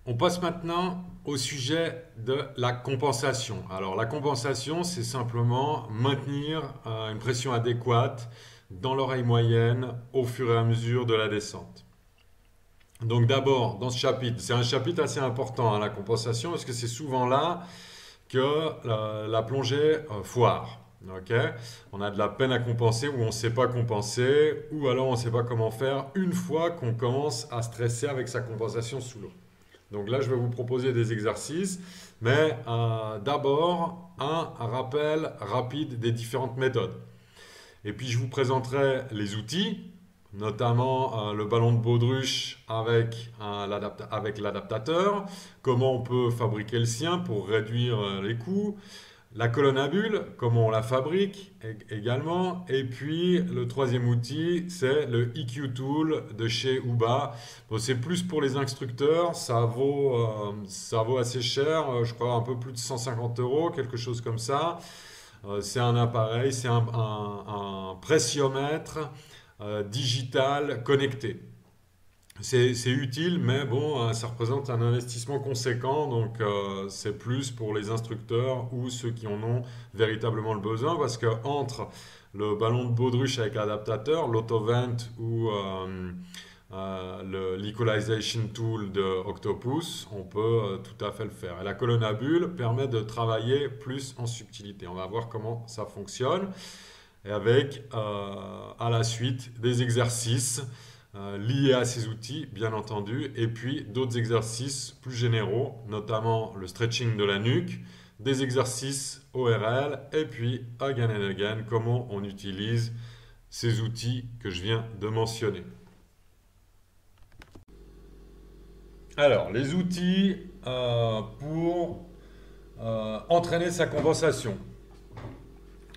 On passe maintenant au sujet de la compensation. Alors la compensation, c'est simplement maintenir une pression adéquate dans l'oreille moyenne au fur et à mesure de la descente. Donc d'abord, dans ce chapitre, c'est un chapitre assez important, hein, la compensation, parce que c'est souvent là que la plongée foire. Ok. On a de la peine à compenser ou on ne sait pas compenser, ou alors on ne sait pas comment faire une fois qu'on commence à stresser avec sa compensation sous l'eau. Donc là, je vais vous proposer des exercices, mais d'abord, un rappel rapide des différentes méthodes. Et puis, je vous présenterai les outils, notamment le ballon de baudruche avec l'adaptateur, comment on peut fabriquer le sien pour réduire les coûts, la colonne à bulles, comment on la fabrique également. Et puis le troisième outil, c'est le EQ Tool de chez Uba. Bon, c'est plus pour les instructeurs, ça vaut assez cher, je crois un peu plus de 150 euros, quelque chose comme ça. C'est un appareil, c'est un pressiomètre digital connecté. C'est utile, mais bon, ça représente un investissement conséquent, donc c'est plus pour les instructeurs ou ceux qui en ont véritablement le besoin, parce que entre le ballon de baudruche avec l'adaptateur, l'autovent ou l'equalization tool de Octopus, on peut tout à fait le faire. Et la colonne à bulles permet de travailler plus en subtilité. On va voir comment ça fonctionne, et avec à la suite des exercices liés à ces outils, bien entendu, et puis d'autres exercices plus généraux, notamment le stretching de la nuque, des exercices ORL, et puis again and again, comment on utilise ces outils que je viens de mentionner. Alors, les outils pour entraîner sa compensation.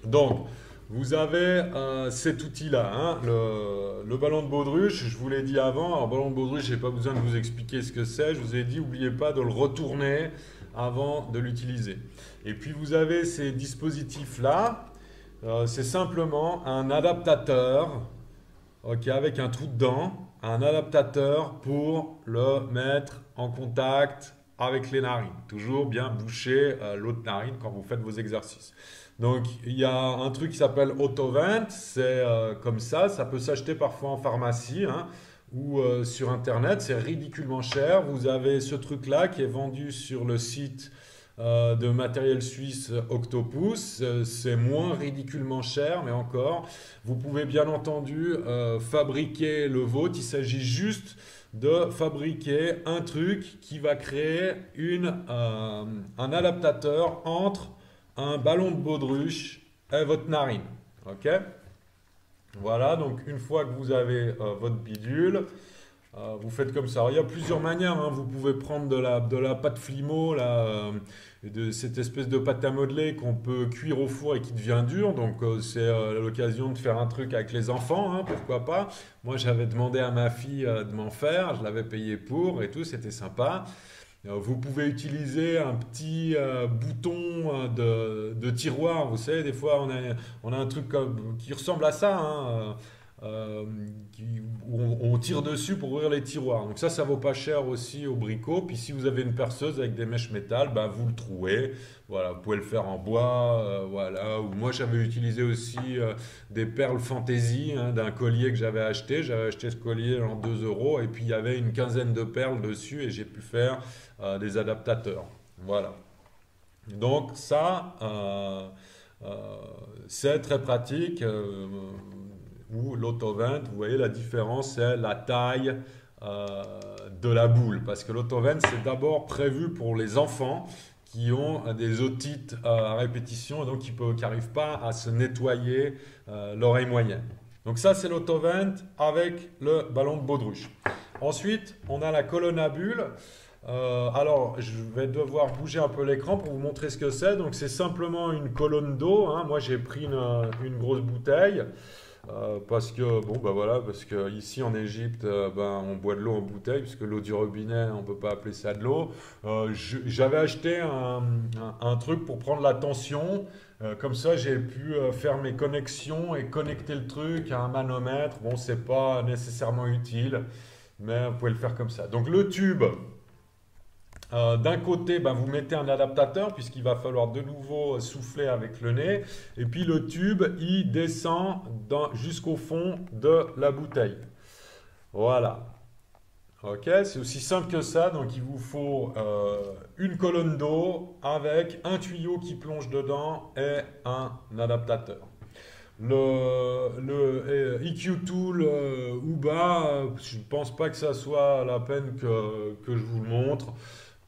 Donc, vous avez cet outil-là, hein, le ballon de baudruche, je vous l'ai dit avant. Alors, ballon de baudruche, je n'ai pas besoin de vous expliquer ce que c'est. Je vous ai dit, n'oubliez pas de le retourner avant de l'utiliser. Et puis, vous avez ces dispositifs-là. C'est simplement un adaptateur, ok, avec un trou dedans, un adaptateur pour le mettre en contact avec les narines. Toujours bien boucher l'autre narine quand vous faites vos exercices. Donc, il y a un truc qui s'appelle Autovent, c'est comme ça peut s'acheter parfois en pharmacie, hein, ou sur Internet, c'est ridiculement cher. Vous avez ce truc-là qui est vendu sur le site de matériel suisse Octopus, c'est moins ridiculement cher, mais encore, vous pouvez bien entendu fabriquer le vôtre, il s'agit juste de fabriquer un truc qui va créer un adaptateur entre un ballon de baudruche et votre narine. Ok. Voilà, donc une fois que vous avez votre bidule, vous faites comme ça. Alors, il y a plusieurs manières, hein. Vous pouvez prendre de la pâte Flimmo, là, de cette espèce de pâte à modeler qu'on peut cuire au four et qui devient dure. Donc c'est l'occasion de faire un truc avec les enfants, hein, pourquoi pas. Moi j'avais demandé à ma fille de m'en faire, je l'avais payé pour et tout, c'était sympa. Vous pouvez utiliser un petit bouton de tiroir. Vous savez, des fois, on a un truc qui ressemble à ça, hein, où on tire dessus pour ouvrir les tiroirs. Donc ça vaut pas cher aussi au bricot. Puis si vous avez une perceuse avec des mèches métal, bah, vous le trouez. Voilà, vous pouvez le faire en bois. Voilà. Ou moi, j'avais utilisé aussi des perles fantaisie, hein, d'un collier que j'avais acheté. J'avais acheté ce collier en 2 euros. Et puis, il y avait une quinzaine de perles dessus et j'ai pu faire des adaptateurs. Voilà. Donc ça, c'est très pratique. Ou l'autovent, vous voyez la différence, c'est la taille de la boule. Parce que l'autovent, c'est d'abord prévu pour les enfants qui ont des otites à répétition et donc qui n'arrivent pas à se nettoyer l'oreille moyenne. Donc ça, c'est l'autovent avec le ballon de baudruche. Ensuite, on a la colonne à bulles. Alors, je vais devoir bouger un peu l'écran pour vous montrer ce que c'est. Donc, c'est simplement une colonne d'eau, hein. Moi, j'ai pris une grosse bouteille. Parce que bon bah voilà, parce que ici en Égypte on boit de l'eau en bouteille puisque l'eau du robinet on peut pas appeler ça de l'eau. J'avais acheté un truc pour prendre la tension, comme ça j'ai pu faire mes connexions et connecter le truc à un manomètre. Bon, c'est pas nécessairement utile, mais vous pouvez le faire comme ça. Donc le tube, D'un côté, ben, vous mettez un adaptateur puisqu'il va falloir de nouveau souffler avec le nez. Et puis le tube, il descend jusqu'au fond de la bouteille. Voilà. Ok, c'est aussi simple que ça. Donc il vous faut une colonne d'eau avec un tuyau qui plonge dedans et un adaptateur. Le EQ Tool Uba, je ne pense pas que ça soit la peine que je vous le montre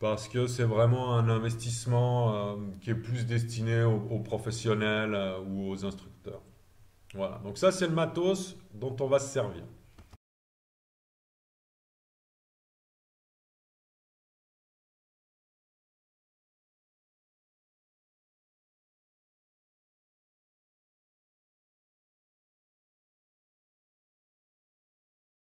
parce que c'est vraiment un investissement qui est plus destiné aux professionnels ou aux instructeurs. Voilà, donc ça c'est le matos dont on va se servir.